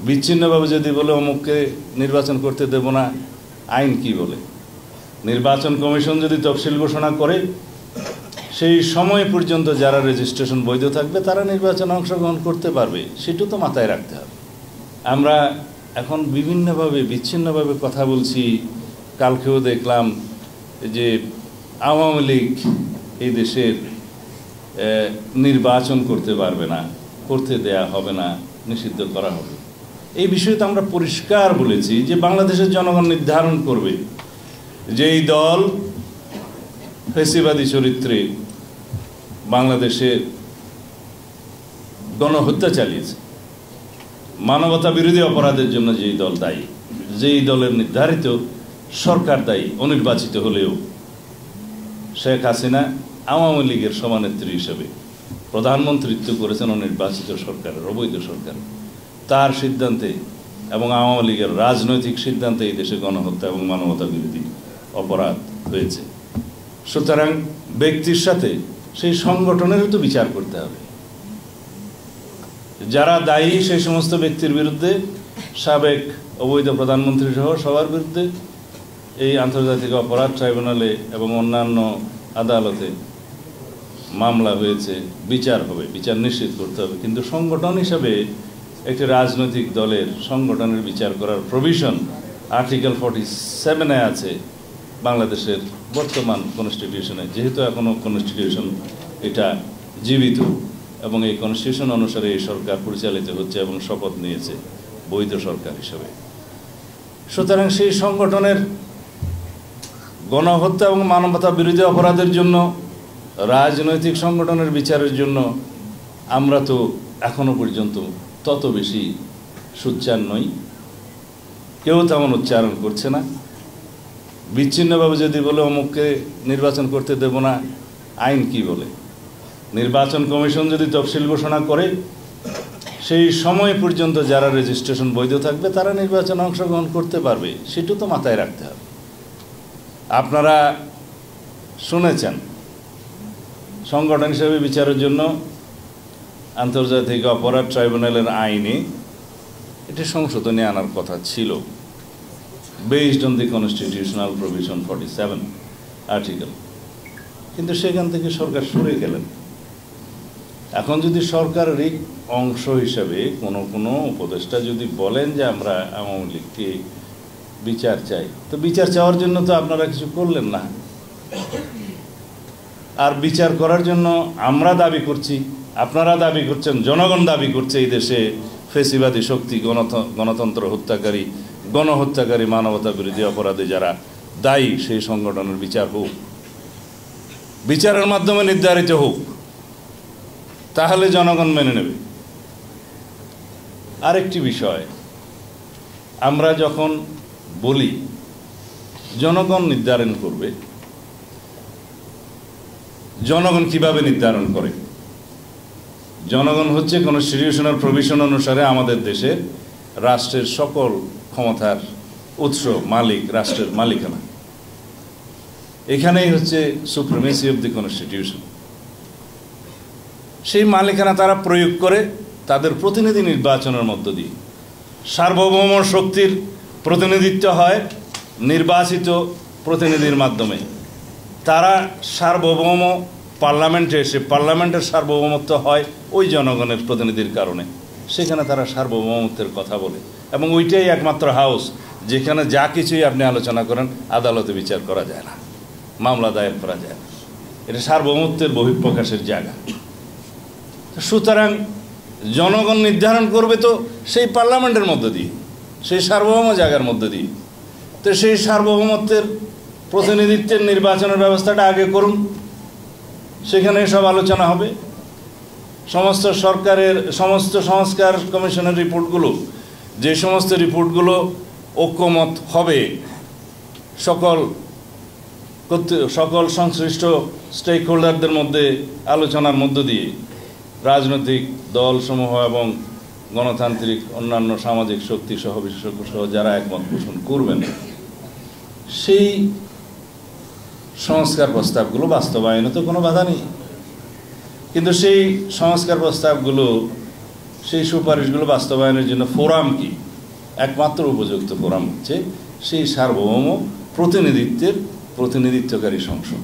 বিচ্ছিন্নভাবে যদি বলে অমুককে নির্বাচন করতে দেব না, আইন কি বলে? নির্বাচন কমিশন যদি তফসিল ঘোষণা করে সেই সময় পর্যন্ত যারা রেজিস্ট্রেশন বৈধ থাকবে তারা নির্বাচনে অংশগ্রহণ করতে পারবে, সেটা তো মাথায় রাখতে হবে। আমরা এখন বিভিন্নভাবে বিচ্ছিন্নভাবে কথা বলছি। কালকেও দেখলাম যে আওয়ামী লীগ এই দেশের নির্বাচন করতে পারবে না, করতে দেয়া হবে না, নিষিদ্ধ করা হবে। এই বিষয়ে তো আমরা পরিষ্কার বলেছি যে বাংলাদেশের জনগণ নির্ধারণ করবে যেই দল ফ্যাসিবাদী চরিত্রে বাংলাদেশে গণহত্যা চালিয়েছে, মানবতা বিরোধী অপরাধের জন্য যেই দল দায়ী, যেই দলের নির্ধারিত সরকার দায়ী অনির্বাচিত হলেও, শেখ হাসিনা আওয়ামী লীগের সভানেত্রী হিসেবে প্রধানমন্ত্রিত্ব করেছেন অনির্বাচিত সরকারের, অবৈধ সরকার, তার সিদ্ধান্তে এবং আওয়ামী লীগের রাজনৈতিক সিদ্ধান্তে এই দেশে গণহত্যা এবং মানবতা বিরোধী অপরাধ হয়েছে। সুতরাং ব্যক্তির সাথে সেই সংগঠনেরও তো বিচার করতে হবে। যারা দায়ী সেই সমস্ত ব্যক্তির বিরুদ্ধে, সাবেক অবৈধ প্রধানমন্ত্রী সহ সবার বিরুদ্ধে এই আন্তর্জাতিক অপরাধ ট্রাইব্যুনালে এবং অন্যান্য আদালতে মামলা হয়েছে, বিচার হবে, বিচার নিশ্চিত করতে হবে। কিন্তু সংগঠন হিসাবে একটি রাজনৈতিক দলের সংগঠনের বিচার করার প্রভিশন আর্টিকেল 47-এ আছে বাংলাদেশের বর্তমান কনস্টিটিউশনে। যেহেতু এখনও কনস্টিটিউশন এটা জীবিত এবং এই কনস্টিটিউশন অনুসারে এই সরকার পরিচালিত হচ্ছে এবং শপথ নিয়েছে বৈধ সরকার হিসেবে। সুতরাং সেই সংগঠনের গণহত্যা এবং মানবতা বিরোধী অপরাধের জন্য, রাজনৈতিক সংগঠনের বিচারের জন্য আমরা তো এখনো পর্যন্ত তত বেশি সোচ্চার নই, কেউ তেমন উচ্চারণ করছে না। বিচ্ছিন্নভাবে যদি বলে অমুককে নির্বাচন করতে দেব না, আইন কি বলে? নির্বাচন কমিশন যদি তফসিল ঘোষণা করে সেই সময় পর্যন্ত যারা রেজিস্ট্রেশন বৈধ থাকবে তারা নির্বাচনে অংশগ্রহণ করতে পারবে, সেটা তো মাথায় রাখতে হবে। আপনারা শুনেছেন সংগঠন হিসেবে বিচারের জন্য আন্তর্জাতিক অপরাধ ট্রাইব্যুনালের আইনে এটি সংশোধনী আনার কথা ছিল, based on the constitutional provision 47 article, কিন্তু সেখান থেকে সরকার সরে গেলেন। এখন যদি সরকারের অংশ হিসাবে কোনো উপদেষ্টা যদি বলেন যে আমরা আওয়ামী লীগকে বিচার চাই, তো বিচার চাওয়ার জন্য তো আপনারা কিছু করলেন না। আর বিচার করার জন্য আমরা দাবি করছি, আপনারা দাবি করছেন, জনগণ দাবি করছে এই দেশে ফ্যাসিবাদী শক্তি, গণতন্ত্র হত্যাকারী, গণহত্যাকারী, মানবতা বিরোধী অপরাধে যারা দায়ী সেই সংগঠনের বিচার হোক, বিচারের মাধ্যমে নির্ধারিত হোক, তাহলে জনগণ মেনে নেবে। আরেকটি বিষয়, আমরা যখন বলি জনগণ নির্ধারণ করবে, জনগণ কিভাবে নির্ধারণ করে? জনগণ হচ্ছে কনস্টিটিউশনাল প্রভিশন অনুসারে আমাদের দেশে রাষ্ট্রের সকল ক্ষমতার উৎস, মালিক, রাষ্ট্রের মালিকানা। এখানেই হচ্ছে সুপ্রিমেসি অব দি কনস্টিটিউশন। সেই মালিকানা তারা প্রয়োগ করে তাদের প্রতিনিধি নির্বাচনের মধ্য দিয়ে। সার্বভৌম শক্তির প্রতিনিধিত্ব হয় নির্বাচিত প্রতিনিধির মাধ্যমে। তারা সার্বভৌম পার্লামেন্টে এসে, পার্লামেন্টের সার্বভৌমত্ব হয় ওই জনগণের প্রতিনিধির কারণে। সেখানে তারা সার্বভৌমত্বের কথা বলে এবং ওইটাই একমাত্র হাউস যেখানে যা কিছুই আপনি আলোচনা করেন আদালতে বিচার করা যায় না, মামলা দায়ের করা যায় না। এটা সার্বভৌমত্বের বহিঃপ্রকাশের জায়গা। সুতরাং জনগণ নির্ধারণ করবে তো সেই পার্লামেন্টের মধ্য দিয়ে, সেই সার্বভৌম জায়গার মধ্য দিয়ে। তো সেই সার্বভৌমত্বের প্রতিনিধিত্বের নির্বাচনের ব্যবস্থাটা আগে করুন, সেখানে সব আলোচনা হবে। সমস্ত সরকারের সমস্ত সংস্কার কমিশনের রিপোর্টগুলো, যে সমস্ত রিপোর্টগুলো ঐক্যমত হবে সকল সংশ্লিষ্ট স্টেক হোল্ডারদের মধ্যে আলোচনার মধ্য দিয়ে, রাজনৈতিক দলসমূহ এবং গণতান্ত্রিক অন্যান্য সামাজিক শক্তি সহ বিশেষজ্ঞ সহ যারা একমত পোষণ করবেন, সেই সংস্কার প্রস্তাবগুলো বাস্তবায়নে তো কোনো বাধা নেই। কিন্তু সেই সংস্কার প্রস্তাবগুলো সেই সুপারিশগুলো বাস্তবায়নের জন্য ফোরাম কি, একমাত্র উপযুক্ত ফোরাম হচ্ছে সেই সার্বভৌম প্রতিনিধিত্বকারী সংসদ।